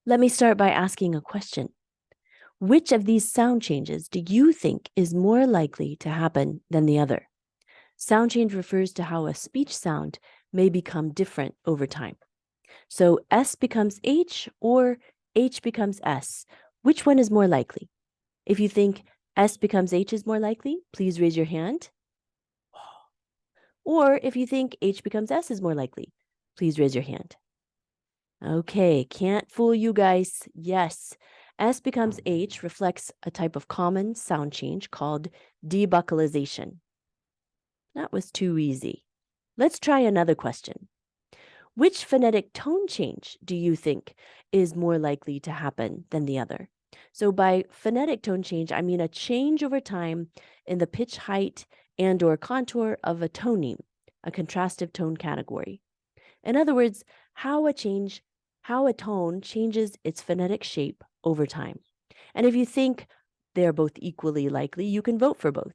Let me start by asking a question. Which of these sound changes do you think is more likely to happen than the other? Sound change refers to how a speech sound may become different over time. So S becomes H or H becomes S. Which one is more likely? If you think S becomes H is more likely, please raise your hand. Or if you think H becomes S is more likely, please raise your hand. Okay, can't fool you guys. Yes, S becomes H reflects a type of common sound change called debuccalization. That was too easy. Let's try another question. Which phonetic tone change do you think is more likely to happen than the other? So by phonetic tone change, I mean a change over time in the pitch height and or contour of a toneme, a contrastive tone category. In other words, how a tone changes its phonetic shape over time. And if you think they're both equally likely, you can vote for both.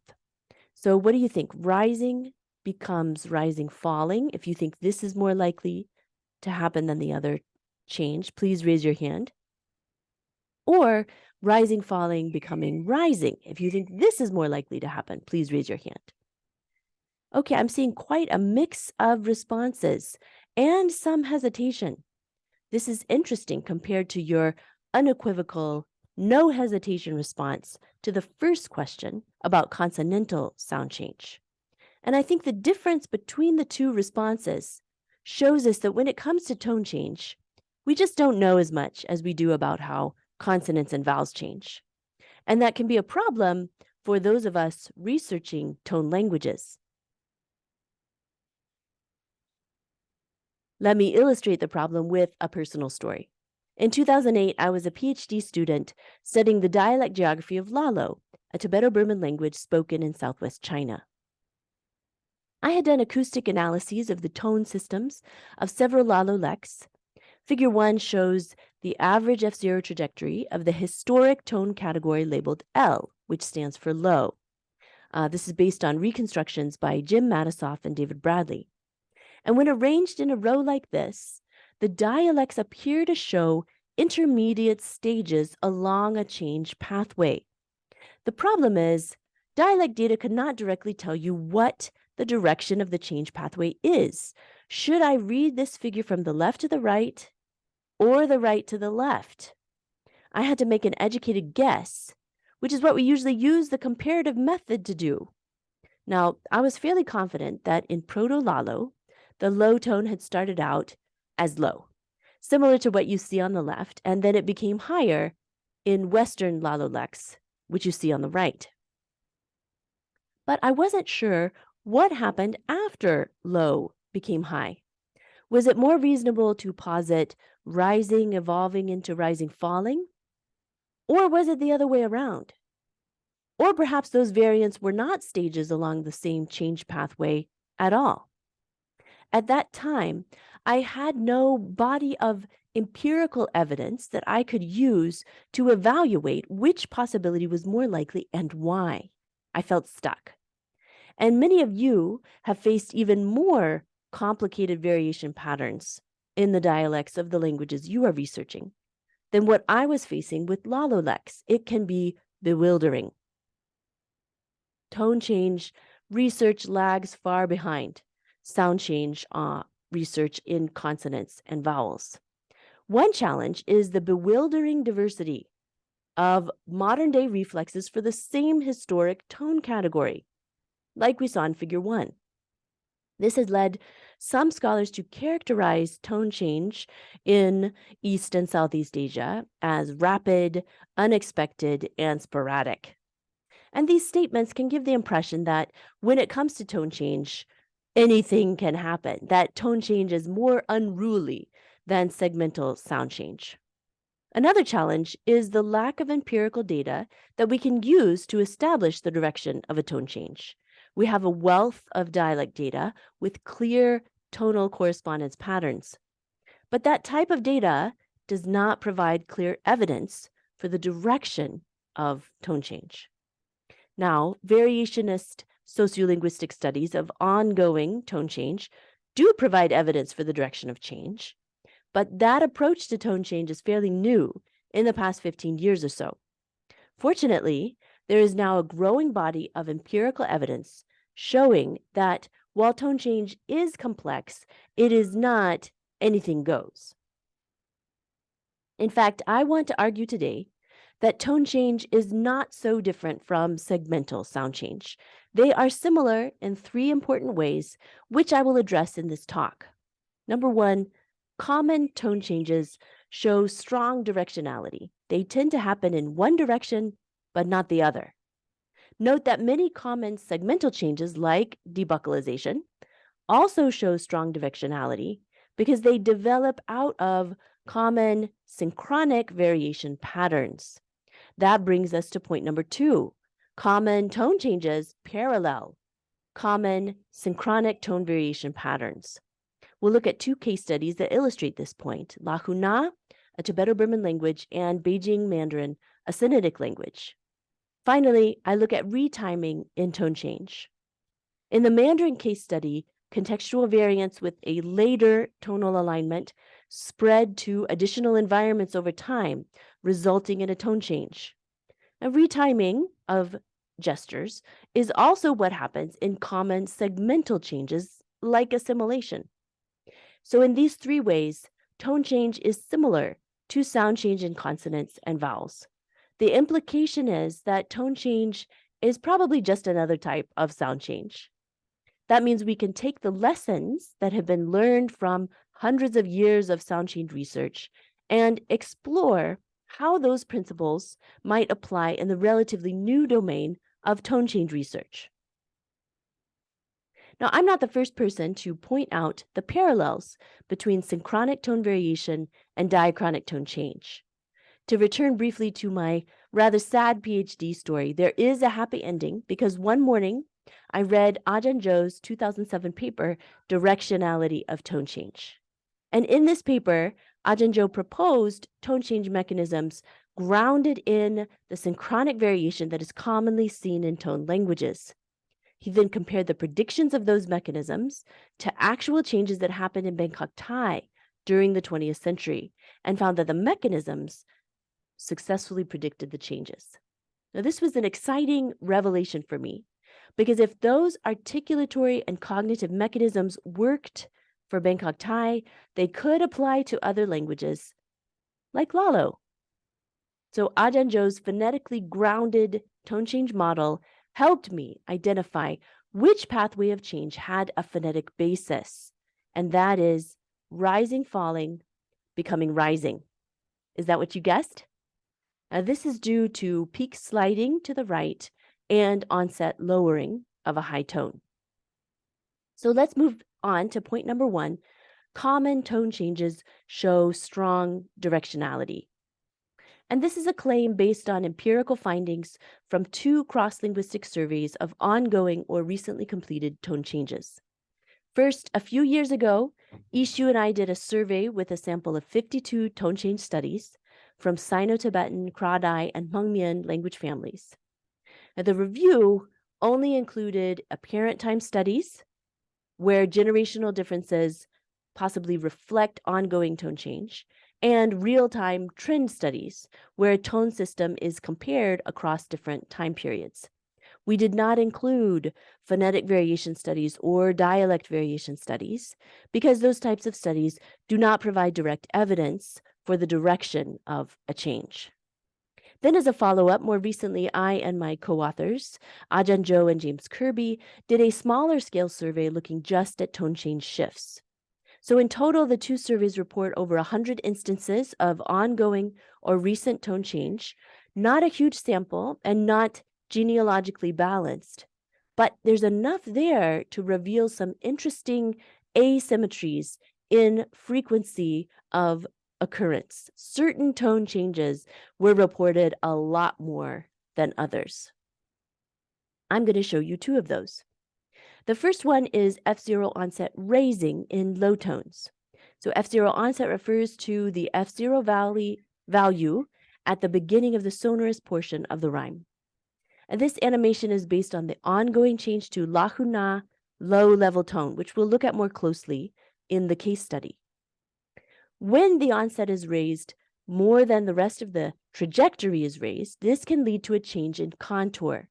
So what do you think? Rising becomes rising falling. If you think this is more likely to happen than the other change, please raise your hand. Or rising falling becoming rising. If you think this is more likely to happen, please raise your hand. Okay, I'm seeing quite a mix of responses and some hesitation. This is interesting compared to your unequivocal, no hesitation response to the first question about consonantal sound change. And I think the difference between the two responses shows us that when it comes to tone change, we just don't know as much as we do about how consonants and vowels change. And that can be a problem for those of us researching tone languages. Let me illustrate the problem with a personal story. In 2008, I was a PhD student studying the dialect geography of Lalo, a Tibeto-Burman language spoken in southwest China. I had done acoustic analyses of the tone systems of several Lalo leks. Figure 1 shows the average F0 trajectory of the historic tone category labeled L, which stands for low. This is based on reconstructions by Jim Matisoff and David Bradley. And when arranged in a row like this, the dialects appear to show intermediate stages along a change pathway. The problem is, dialect data could not directly tell you what the direction of the change pathway is. Should I read this figure from the left to the right or the right to the left? I had to make an educated guess, which is what we usually use the comparative method to do. Now, I was fairly confident that in Proto-Lalo, the low tone had started out as low, similar to what you see on the left, and then it became higher in Western Lalo leks, which you see on the right. But I wasn't sure what happened after low became high. Was it more reasonable to posit rising evolving into rising falling? Or was it the other way around? Or perhaps those variants were not stages along the same change pathway at all. At that time, I had no body of empirical evidence that I could use to evaluate which possibility was more likely and why. I felt stuck. And many of you have faced even more complicated variation patterns in the dialects of the languages you are researching than what I was facing with Lalo leks. It can be bewildering. Tone change research lags far behind sound change research in consonants and vowels. One challenge is the bewildering diversity of modern-day reflexes for the same historic tone category, like we saw in Figure 1. This has led some scholars to characterize tone change in East and Southeast Asia as rapid, unexpected, and sporadic. And these statements can give the impression that when it comes to tone change, anything can happen, that tone change is more unruly than segmental sound change. Another challenge is the lack of empirical data that we can use to establish the direction of a tone change. We have a wealth of dialect data with clear tonal correspondence patterns. But that type of data does not provide clear evidence for the direction of tone change. Now, variationist sociolinguistic studies of ongoing tone change do provide evidence for the direction of change, but that approach to tone change is fairly new in the past 15 years or so. Fortunately, there is now a growing body of empirical evidence showing that while tone change is complex, it is not anything goes. In fact, I want to argue today that tone change is not so different from segmental sound change. They are similar in three important ways, which I will address in this talk. Number one, common tone changes show strong directionality. They tend to happen in one direction, but not the other. Note that many common segmental changes, like debuccalization, also show strong directionality because they develop out of common synchronic variation patterns. That brings us to point number two. Common tone changes parallel common synchronic tone variation patterns. We'll look at two case studies that illustrate this point: Lahuna, a Tibeto-Burman language, and Beijing Mandarin, a Sinitic language. Finally, I look at retiming in tone change. In the Mandarin case study, contextual variance with a later tonal alignment spread to additional environments over time, resulting in a tone change. Now, retiming of gestures is also what happens in common segmental changes like assimilation. So in these three ways, tone change is similar to sound change in consonants and vowels. The implication is that tone change is probably just another type of sound change. That means we can take the lessons that have been learned from hundreds of years of sound change research and explore how those principles might apply in the relatively new domain of tone change research. Now, I'm not the first person to point out the parallels between synchronic tone variation and diachronic tone change. To return briefly to my rather sad PhD story, there is a happy ending because one morning I read Ajahn Zhou's 2007 paper, Directionality of Tone Change. And in this paper, Ajahn Zhou proposed tone change mechanisms grounded in the synchronic variation that is commonly seen in tone languages. He then compared the predictions of those mechanisms to actual changes that happened in Bangkok Thai during the 20th century and found that the mechanisms successfully predicted the changes. Now, this was an exciting revelation for me because if those articulatory and cognitive mechanisms worked for Bangkok Thai, they could apply to other languages like Lalo. So Ajahn Zhou's phonetically grounded tone change model helped me identify which pathway of change had a phonetic basis, and that is rising, falling, becoming rising. Is that what you guessed? Now, this is due to peak sliding to the right and onset lowering of a high tone. So let's move on to point number one. Common tone changes show strong directionality. And this is a claim based on empirical findings from two cross-linguistic surveys of ongoing or recently completed tone changes. First, a few years ago, Ishu and I did a survey with a sample of 52 tone change studies from Sino-Tibetan, Kra-Dai, and Hmong-Mien language families. Now, the review only included apparent time studies where generational differences possibly reflect ongoing tone change, and real-time trend studies where a tone system is compared across different time periods. We did not include phonetic variation studies or dialect variation studies because those types of studies do not provide direct evidence for the direction of a change. Then as a follow-up, more recently, I and my co-authors, Ajahn Zhou and James Kirby, did a smaller scale survey looking just at tone change shifts. So in total, the two surveys report over 100 instances of ongoing or recent tone change, not a huge sample and not genealogically balanced, but there's enough there to reveal some interesting asymmetries in frequency of occurrence. Certain tone changes were reported a lot more than others. I'm going to show you two of those. The first one is F0 onset raising in low tones. So F0 onset refers to the F0 value at the beginning of the sonorous portion of the rhyme. And this animation is based on the ongoing change to Lahuna low level tone, which we'll look at more closely in the case study. When the onset is raised more than the rest of the trajectory is raised, this can lead to a change in contour.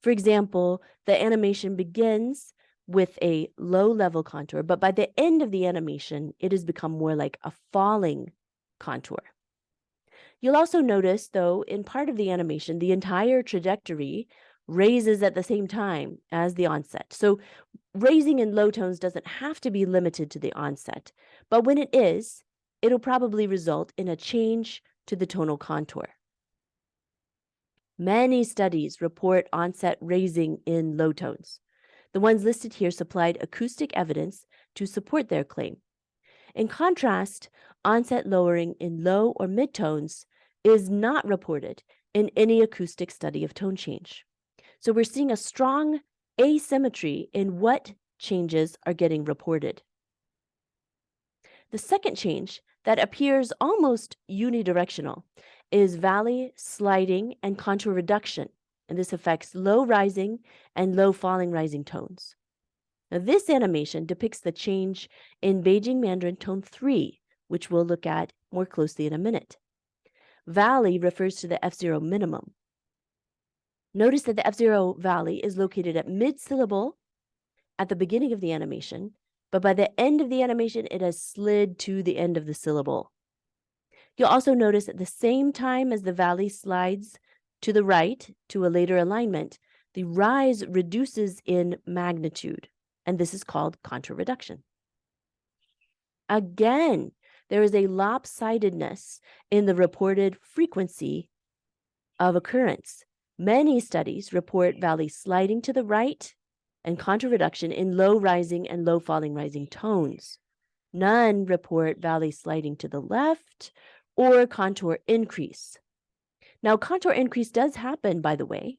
For example, the animation begins with a low level contour, but by the end of the animation, it has become more like a falling contour. You'll also notice, though, in part of the animation, the entire trajectory raises at the same time as the onset. So raising in low tones doesn't have to be limited to the onset, but when it is, it'll probably result in a change to the tonal contour. Many studies report onset raising in low tones. The ones listed here supplied acoustic evidence to support their claim. In contrast, onset lowering in low or mid-tones is not reported in any acoustic study of tone change. So we're seeing a strong asymmetry in what changes are getting reported. The second change that appears almost unidirectional is valley sliding and contour reduction, and this affects low rising and low falling rising tones. Now, this animation depicts the change in Beijing Mandarin tone 3, which we'll look at more closely in a minute. Valley refers to the F0 minimum. Notice that the F0 valley is located at mid-syllable at the beginning of the animation, but by the end of the animation, it has slid to the end of the syllable. You'll also notice at the same time as the valley slides to the right to a later alignment, the rise reduces in magnitude, and this is called contour reduction. Again, there is a lopsidedness in the reported frequency of occurrence. Many studies report valley sliding to the right and contour reduction in low rising and low falling rising tones. None report valley sliding to the left or contour increase. Now, contour increase does happen, by the way.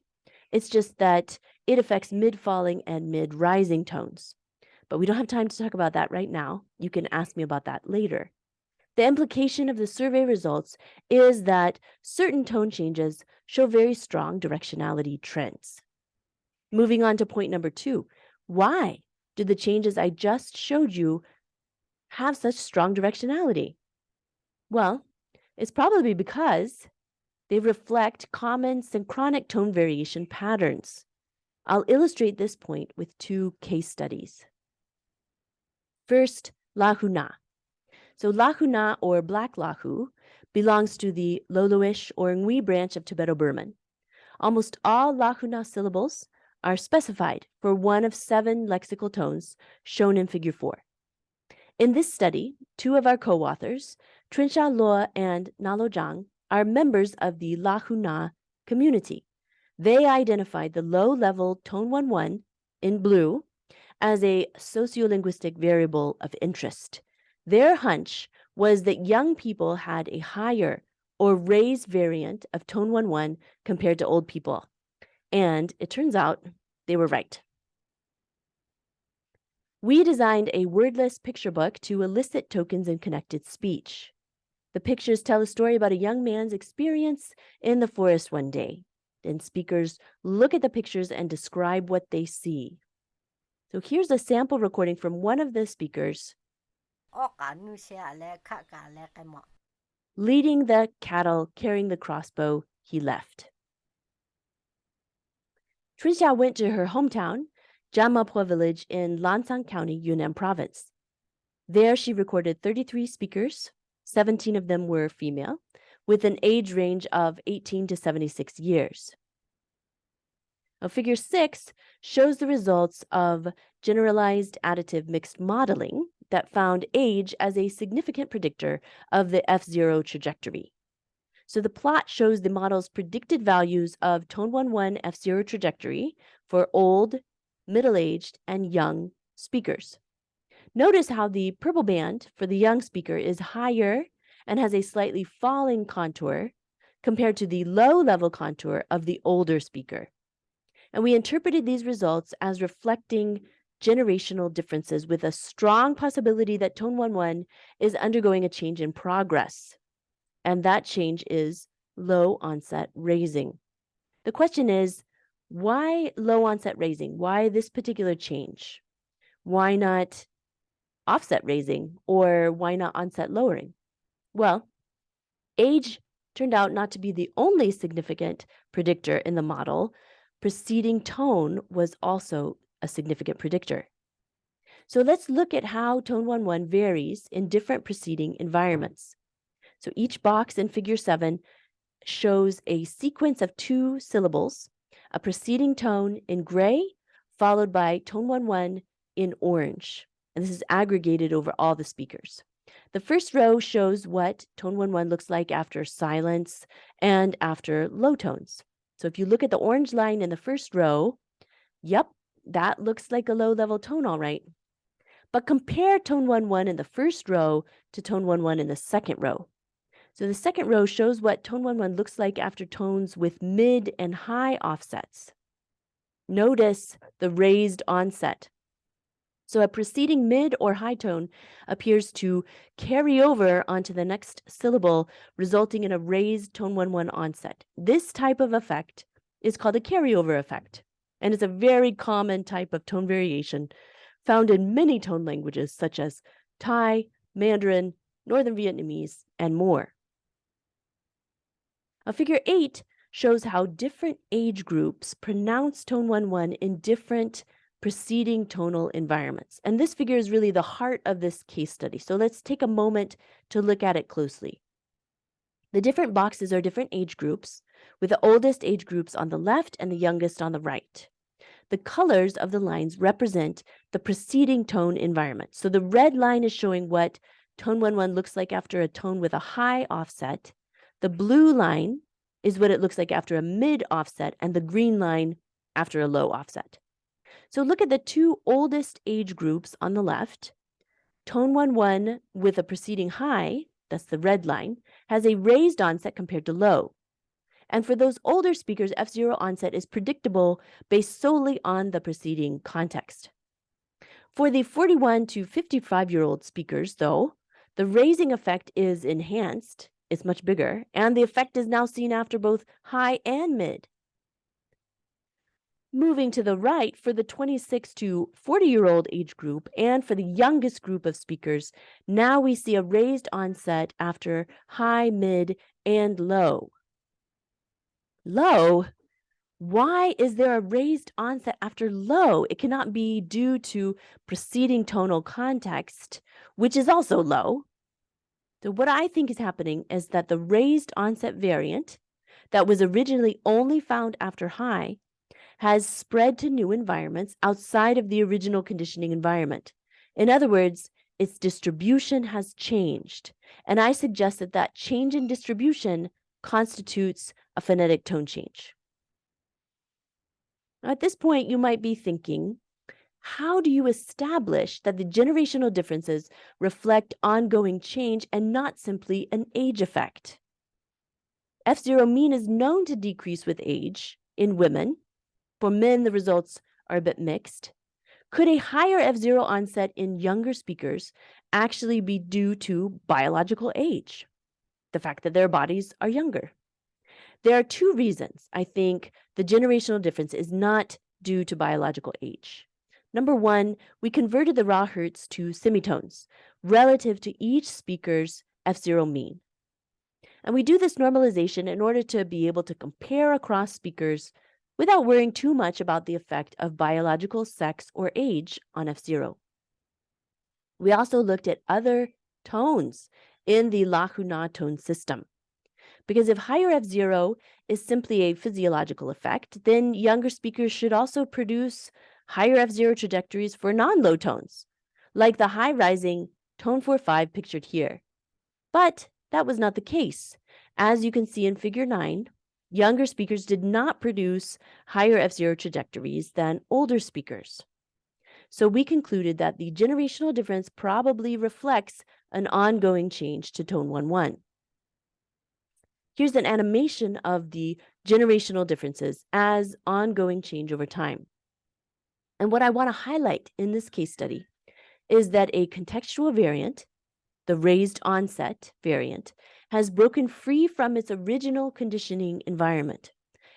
It's just that it affects mid-falling and mid-rising tones. But we don't have time to talk about that right now. You can ask me about that later. The implication of the survey results is that certain tone changes show very strong directionality trends. Moving on to point number 2, why did the changes I just showed you have such strong directionality? Well, it's probably because they reflect common synchronic tone variation patterns. I'll illustrate this point with 2 case studies. First, Lahuna. So Lahuna, or Black Lahu, belongs to the Loloish or Ngui branch of Tibeto-Burman. Almost all Lahuna syllables are specified for one of 7 lexical tones shown in Figure 4. In this study, 2 of our co-authors, Trinsha Luo and Nalo Zhang, are members of the Lahuna community. They identified the low-level tone 1-1 in blue as a sociolinguistic variable of interest. Their hunch was that young people had a higher or raised variant of tone 1-1 compared to old people. And it turns out they were right. We designed a wordless picture book to elicit tokens in connected speech. The pictures tell a story about a young man's experience in the forest one day. Then speakers look at the pictures and describe what they see. So here's a sample recording from one of the speakers leading the cattle, carrying the crossbow he left. Trinsha went to her hometown, Jamapo village in Lansang County, Yunnan Province. There she recorded 33 speakers, 17 of them were female, with an age range of 18 to 76 years. Now, Figure 6 shows the results of generalized additive mixed modeling that found age as a significant predictor of the F0 trajectory. So the plot shows the model's predicted values of tone 1-1 F0 trajectory for old, middle-aged, and young speakers. Notice how the purple band for the young speaker is higher and has a slightly falling contour compared to the low-level contour of the older speaker. And we interpreted these results as reflecting generational differences with a strong possibility that tone 1-1 is undergoing a change in progress. And that change is low onset raising. The question is, why low onset raising? Why this particular change? Why not offset raising, or why not onset lowering? Well, age turned out not to be the only significant predictor in the model. Preceding tone was also a significant predictor. So let's look at how tone 1-1 varies in different preceding environments. So each box in figure 7 shows a sequence of 2 syllables, a preceding tone in gray, followed by tone 1-1 in orange. And this is aggregated over all the speakers. The first row shows what tone 1-1 looks like after silence and after low tones. So if you look at the orange line in the first row, yep, that looks like a low-level tone, all right. But compare tone 1-1 in the first row to tone 1-1 in the second row. So the second row shows what tone 1-1 looks like after tones with mid and high offsets. Notice the raised onset. So a preceding mid or high tone appears to carry over onto the next syllable, resulting in a raised tone 1-1 onset. This type of effect is called a carryover effect, and it's a very common type of tone variation found in many tone languages such as Thai, Mandarin, Northern Vietnamese, and more. Now, figure 8 shows how different age groups pronounce tone 1-1 in different preceding tonal environments. And this figure is really the heart of this case study. So let's take a moment to look at it closely. The different boxes are different age groups, with the oldest age groups on the left and the youngest on the right. The colors of the lines represent the preceding tone environment. So the red line is showing what tone 1-1 looks like after a tone with a high offset. The blue line is what it looks like after a mid offset, and the green line after a low offset. So look at the 2 oldest age groups on the left. Tone 1-1 with a preceding high, that's the red line, has a raised onset compared to low. And for those older speakers, F0 onset is predictable based solely on the preceding context. For the 41 to 55-year-old speakers, though, the raising effect is enhanced, it's much bigger, and the effect is now seen after both high and mid. Moving to the right, for the 26 to 40-year-old age group and for the youngest group of speakers, now we see a raised onset after high, mid, and low. Low? Why is there a raised onset after low? It cannot be due to preceding tonal context, which is also low. So what I think is happening is that the raised onset variant that was originally only found after high has spread to new environments outside of the original conditioning environment. In other words, its distribution has changed. And I suggest that that change in distribution constitutes a phonetic tone change. Now, at this point, you might be thinking, how do you establish that the generational differences reflect ongoing change and not simply an age effect? F0 mean is known to decrease with age in women. For men, the results are a bit mixed. Could a higher F0 onset in younger speakers actually be due to biological age? The fact that their bodies are younger. There are 2 reasons I think the generational difference is not due to biological age. Number 1, we converted the raw hertz to semitones relative to each speaker's F0 mean. And we do this normalization in order to be able to compare across speakers without worrying too much about the effect of biological sex or age on F0. We also looked at other tones in the Lacuna tone system. Because if higher F0 is simply a physiological effect, then younger speakers should also produce higher F0 trajectories for non-low tones, like the high-rising tone 4-5 pictured here. But that was not the case. As you can see in figure 9, younger speakers did not produce higher F0 trajectories than older speakers. So we concluded that the generational difference probably reflects an ongoing change to tone 1-1. Here's an animation of the generational differences as ongoing change over time. And what I want to highlight in this case study is that a contextual variant, the raised onset variant, has broken free from its original conditioning environment.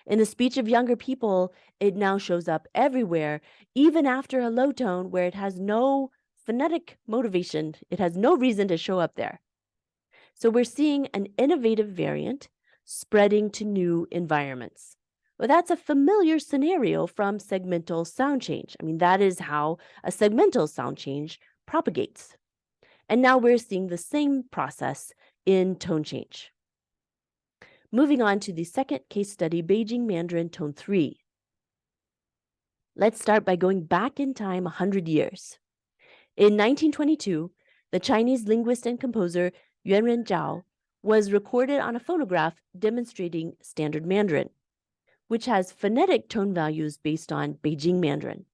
In the speech of younger people, it now shows up everywhere, even after a low tone where it has no phonetic motivation. It has no reason to show up there. So we're seeing an innovative variant spreading to new environments. Well, that's a familiar scenario from segmental sound change. I mean, that is how a segmental sound change propagates. And now we're seeing the same process in tone change. Moving on to the second case study, Beijing Mandarin Tone 3. Let's start by going back in time 100 years. In 1922, the Chinese linguist and composer Yuanren Zhao was recorded on a phonograph demonstrating Standard Mandarin, which has phonetic tone values based on Beijing Mandarin.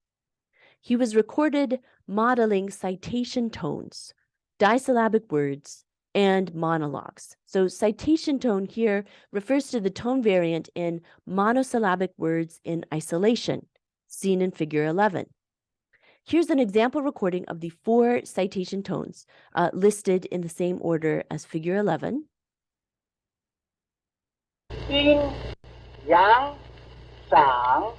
He was recorded modeling citation tones, disyllabic words, and monologues. So citation tone here refers to the tone variant in monosyllabic words in isolation, seen in figure 11. Here's an example recording of the 4 citation tones listed in the same order as figure 11. Yin, yang, sang,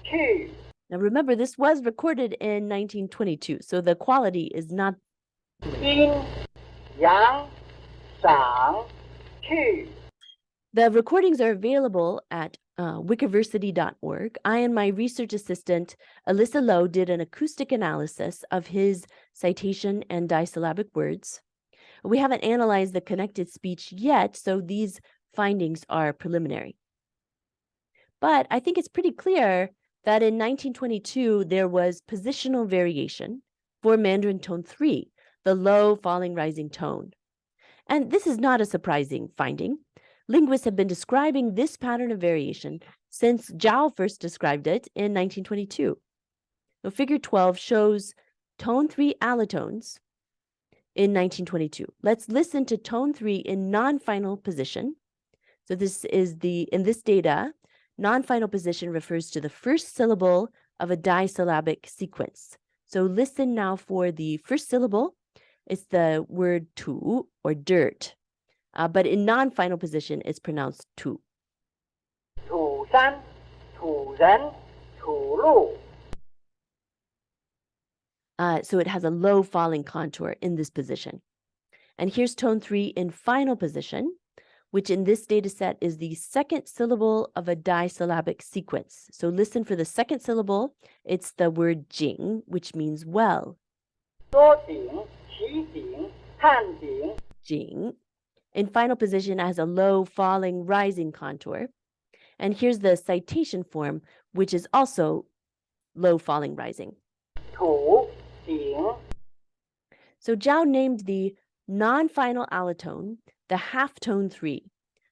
qu. Now remember, this was recorded in 1922, so the quality is not Yin, yang, sang, qu. The recordings are available at wikiversity.org. I and my research assistant, Alyssa Lowe, did an acoustic analysis of his citation and disyllabic words. We haven't analyzed the connected speech yet, so these findings are preliminary. But I think it's pretty clear that in 1922, there was positional variation for Mandarin Tone 3, the low falling rising tone. And this is not a surprising finding. Linguists have been describing this pattern of variation since Zhao first described it in 1922. So figure 12 shows tone 3 allitones in 1922. Let's listen to tone 3 in non-final position. So this is in this data, non-final position refers to the first syllable of a disyllabic sequence. So listen now for the first syllable. It's the word tu or dirt. But in non-final position, it's pronounced tu. 土山、土人、土路。 So it has a low falling contour in this position. And here's tone 3 in final position, which in this data set is the second syllable of a disyllabic sequence. So listen for the second syllable. It's the word jing, which means well. 多顶、齐顶、汉顶。 Jing. In final position, it has a low falling rising contour. And here's the citation form, which is also low falling rising. 土、顶。 So Zhao named the non-final allotone the half tone 3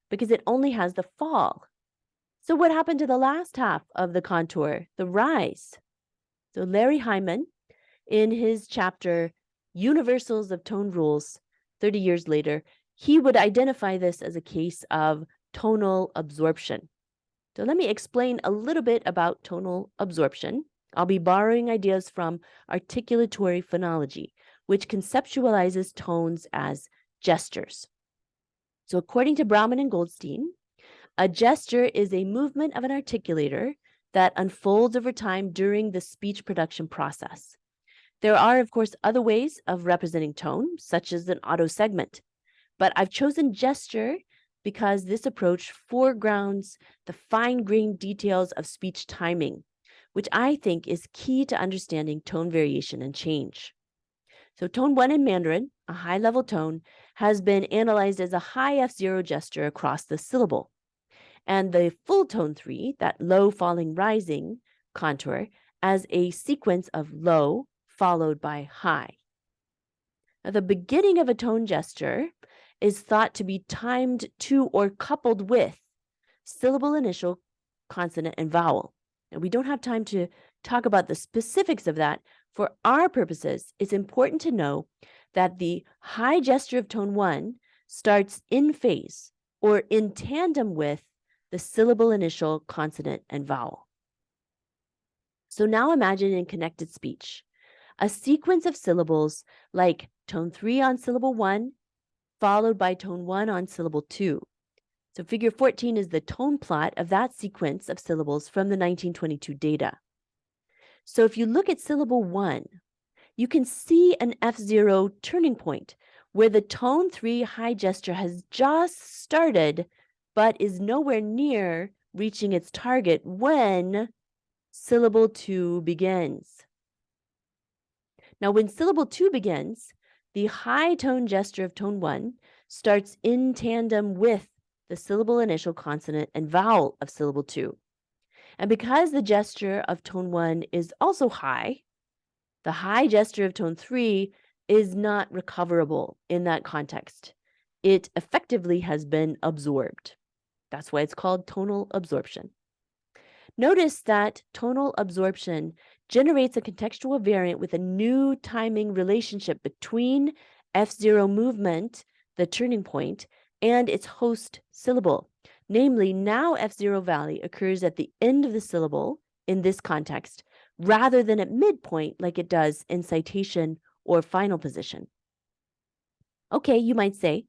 because it only has the fall. So what happened to the last half of the contour, the rise? So Larry Hyman, in his chapter Universals of Tone Rules, 30 years later, he would identify this as a case of tonal absorption. So let me explain a little bit about tonal absorption. I'll be borrowing ideas from articulatory phonology, which conceptualizes tones as gestures. So according to Brauman and Goldstein, a gesture is a movement of an articulator that unfolds over time during the speech production process. There are, of course, other ways of representing tone, such as an autosegment. But I've chosen gesture because this approach foregrounds the fine-grained details of speech timing, which I think is key to understanding tone variation and change. So tone 1 in Mandarin, a high-level tone, has been analyzed as a high F0 gesture across the syllable. And the full tone 3, that low falling rising contour, as a sequence of low followed by high. Now, the beginning of a tone gesture is thought to be timed to or coupled with syllable initial, consonant, and vowel. And we don't have time to talk about the specifics of that. For our purposes, it's important to know that the high gesture of tone 1 starts in phase or in tandem with the syllable initial, consonant, and vowel. So now imagine in connected speech, a sequence of syllables like tone 3 on syllable 1, followed by tone 1 on syllable 2. So figure 14 is the tone plot of that sequence of syllables from the 1922 data. So if you look at syllable 1, you can see an F0 turning point where the tone 3 high gesture has just started, but is nowhere near reaching its target when syllable 2 begins. Now, when syllable 2 begins, the high tone gesture of tone 1 starts in tandem with the syllable initial consonant and vowel of syllable 2. And because the gesture of tone 1 is also high, the high gesture of tone 3 is not recoverable in that context. It effectively has been absorbed. That's why it's called tonal absorption. Notice that tonal absorption generates a contextual variant with a new timing relationship between F0 movement, the turning point, and its host syllable. Namely, now F0 valley occurs at the end of the syllable in this context, rather than at midpoint like it does in citation or final position. Okay, you might say,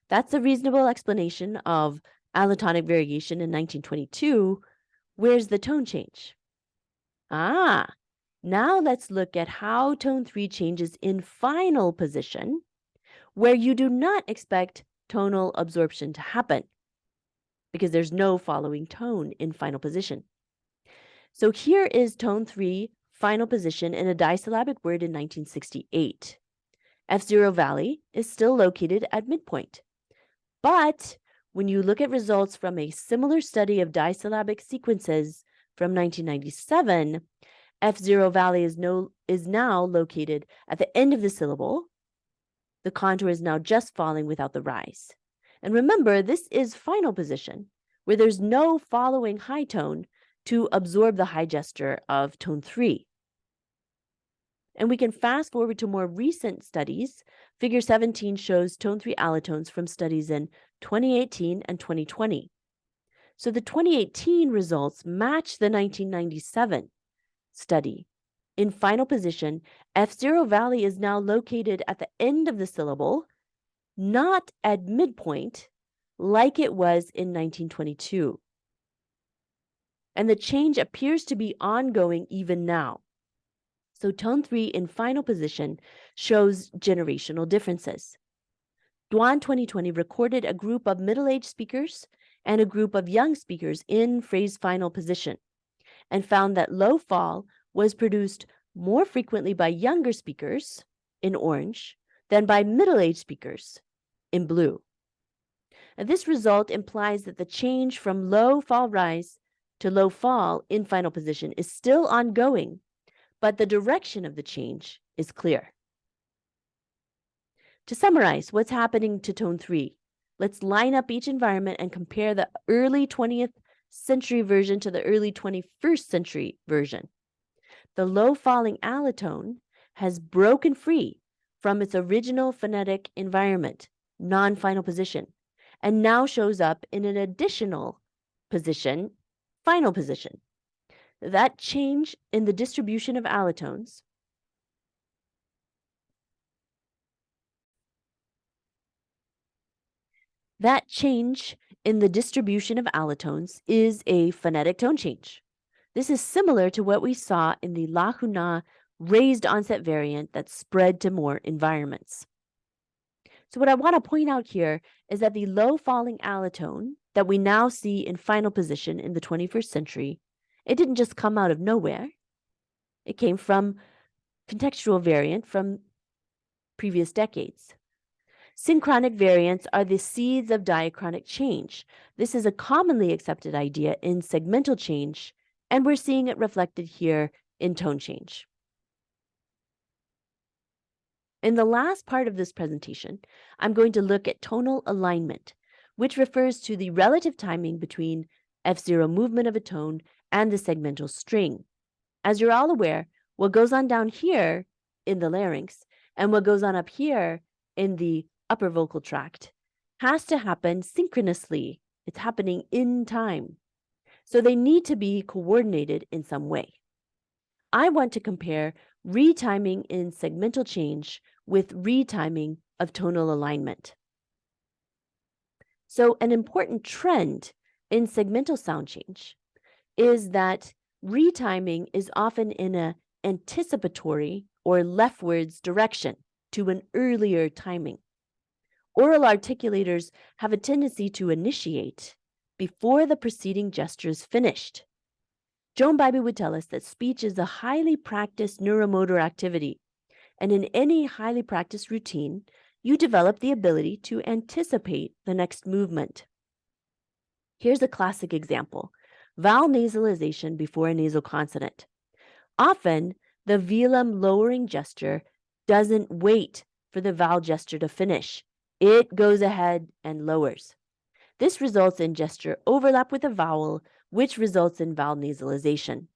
that's a reasonable explanation of allotonic variation in 1922. Where's the tone change? Now let's look at how tone 3 changes in final position, where you do not expect tonal absorption to happen, because there's no following tone in final position. So here is tone 3 final position in a disyllabic word in 1968. F0 valley is still located at midpoint. But when you look at results from a similar study of disyllabic sequences from 1997, F0 valley is now located at the end of the syllable. The contour is now just falling without the rise. And remember, this is final position, where there's no following high tone to absorb the high gesture of tone 3. And we can fast forward to more recent studies. Figure 17 shows tone 3 allotones from studies in 2018 and 2020. So the 2018 results match the 1997 study. In final position, F0 valley is now located at the end of the syllable, not at midpoint, like it was in 1922. And the change appears to be ongoing even now. So tone 3 in final position shows generational differences. Duan 2020 recorded a group of middle-aged speakers and a group of young speakers in phrase final position and found that low fall was produced more frequently by younger speakers in orange than by middle-aged speakers in blue. And this result implies that the change from low fall rise to low fall in final position is still ongoing, but the direction of the change is clear. To summarize what's happening to tone 3, let's line up each environment and compare the early 20th century version to the early 21st century version. The low falling allotone has broken free from its original phonetic environment, non-final position, and now shows up in an additional position, final position. That change in the distribution of allotones is a phonetic tone change. This is similar to what we saw in the Lahuna raised onset variant that spread to more environments. So what I want to point out here is that the low falling allotone that we now see in final position in the 21st century, it didn't just come out of nowhere. It came from contextual variant from previous decades. Synchronic variants are the seeds of diachronic change. This is a commonly accepted idea in segmental change, and we're seeing it reflected here in tone change. In the last part of this presentation, I'm going to look at tonal alignment, which refers to the relative timing between F0 movement of a tone and the segmental string. As you're all aware, what goes on down here in the larynx and what goes on up here in the upper vocal tract has to happen synchronously. It's happening in time. So they need to be coordinated in some way. I want to compare retiming in segmental change with retiming of tonal alignment. So an important trend in segmental sound change is that retiming is often in an anticipatory or leftwards direction to an earlier timing. Oral articulators have a tendency to initiate before the preceding gesture is finished. Joan Bybee would tell us that speech is a highly practiced neuromotor activity, and in any highly practiced routine, you develop the ability to anticipate the next movement. Here's a classic example: vowel nasalization before a nasal consonant. Often, the velum lowering gesture doesn't wait for the vowel gesture to finish. It goes ahead and lowers. This results in gesture overlap with a vowel, which results in vowel nasalization.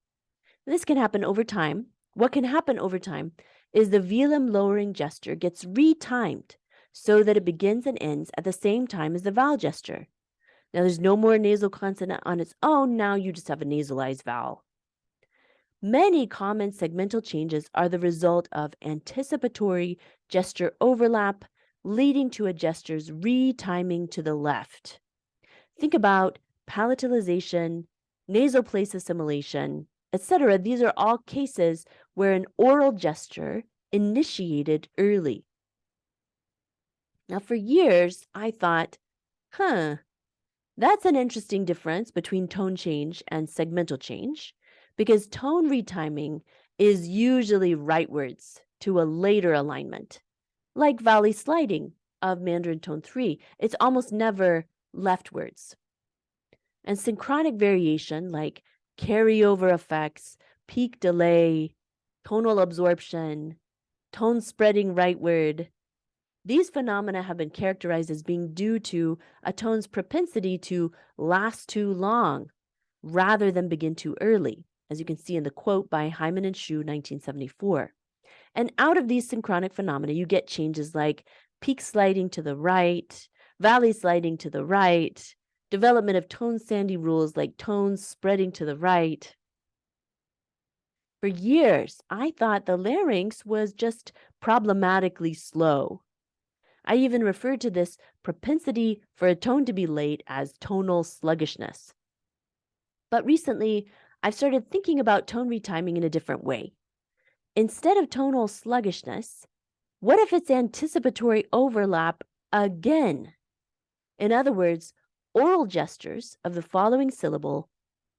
This can happen over time. What can happen over time is the velum lowering gesture gets retimed so that it begins and ends at the same time as the vowel gesture. Now, there's no more nasal consonant on its own. Now you just have a nasalized vowel. Many common segmental changes are the result of anticipatory gesture overlap, leading to a gesture's retiming to the left. Think about palatalization, nasal place assimilation, etc. These are all cases where an oral gesture initiated early. Now, for years, I thought, that's an interesting difference between tone change and segmental change, because tone retiming is usually rightwards to a later alignment. Like valley sliding of Mandarin tone 3, it's almost never leftwards. And synchronic variation like carryover effects, peak delay, tonal absorption, tone spreading rightward, these phenomena have been characterized as being due to a tone's propensity to last too long rather than begin too early, as you can see in the quote by Hyman and Shu, 1974. And out of these synchronic phenomena, you get changes like peak sliding to the right, valley sliding to the right, development of tone sandy rules like tones spreading to the right. For years, I thought the larynx was just problematically slow. I even referred to this propensity for a tone to be late as tonal sluggishness. But recently, I've started thinking about tone retiming in a different way. Instead of tonal sluggishness, what if it's anticipatory overlap again? In other words, oral gestures of the following syllable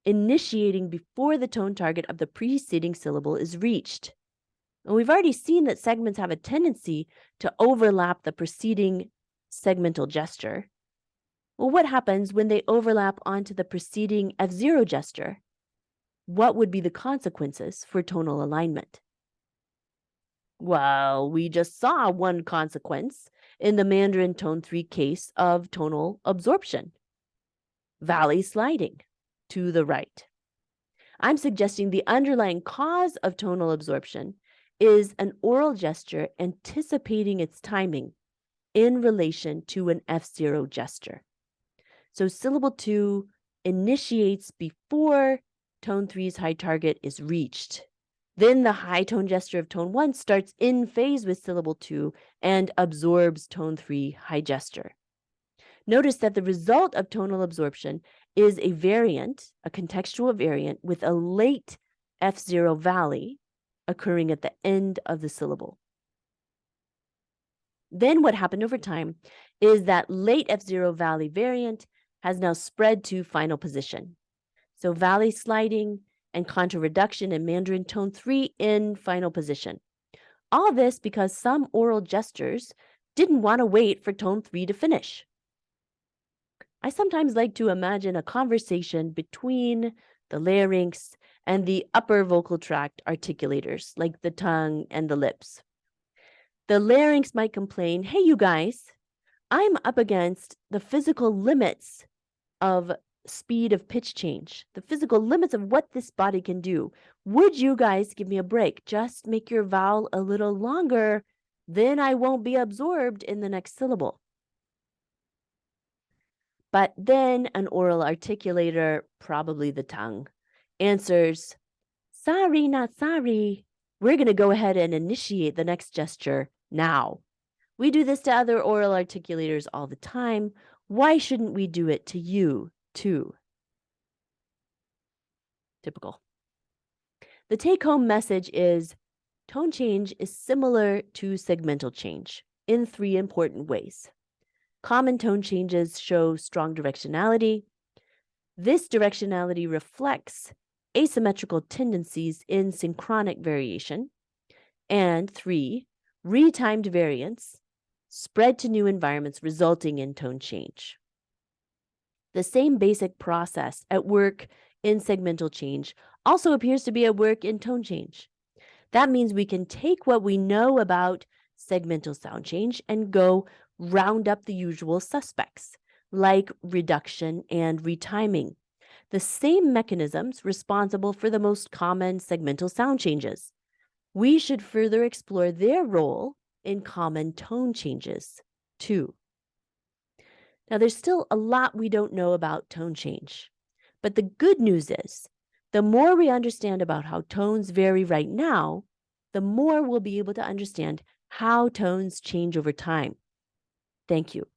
initiating before the tone target of the preceding syllable is reached. And we've already seen that segments have a tendency to overlap the preceding segmental gesture. Well, what happens when they overlap onto the preceding F0 gesture? What would be the consequences for tonal alignment? Well, we just saw one consequence in the Mandarin tone 3 case of tonal absorption: valley sliding to the right. I'm suggesting the underlying cause of tonal absorption is an oral gesture anticipating its timing in relation to an F0 gesture. So syllable 2 initiates before tone 3's high target is reached. Then the high tone gesture of tone 1 starts in phase with syllable 2 and absorbs tone 3 high gesture. Notice that the result of tonal absorption is a variant, a contextual variant with a late F0 valley occurring at the end of the syllable. Then what happened over time is that late F0 valley variant has now spread to final position. So valley sliding and contra reduction in Mandarin tone 3 in final position. All this because some oral gestures didn't want to wait for tone 3 to finish. I sometimes like to imagine a conversation between the larynx and the upper vocal tract articulators, like the tongue and the lips. The larynx might complain, "Hey, you guys, I'm up against the physical limits of speed of pitch change, the physical limits of what this body can do. Would you guys give me a break? Just make your vowel a little longer, then I won't be absorbed in the next syllable." But then an oral articulator, probably the tongue, answers, "Sorry, not sorry. We're going to go ahead and initiate the next gesture now. We do this to other oral articulators all the time. Why shouldn't we do it to you too?" Typical. The take-home message is tone change is similar to segmental change in 3 important ways. Common tone changes show strong directionality. This directionality reflects asymmetrical tendencies in synchronic variation. And 3, retimed variance spread to new environments resulting in tone change. The same basic process at work in segmental change also appears to be at work in tone change. That means we can take what we know about segmental sound change and go round up the usual suspects, like reduction and retiming, the same mechanisms responsible for the most common segmental sound changes. We should further explore their role in common tone changes, too. Now, there's still a lot we don't know about tone change, but the good news is the more we understand about how tones vary right now, the more we'll be able to understand how tones change over time. Thank you.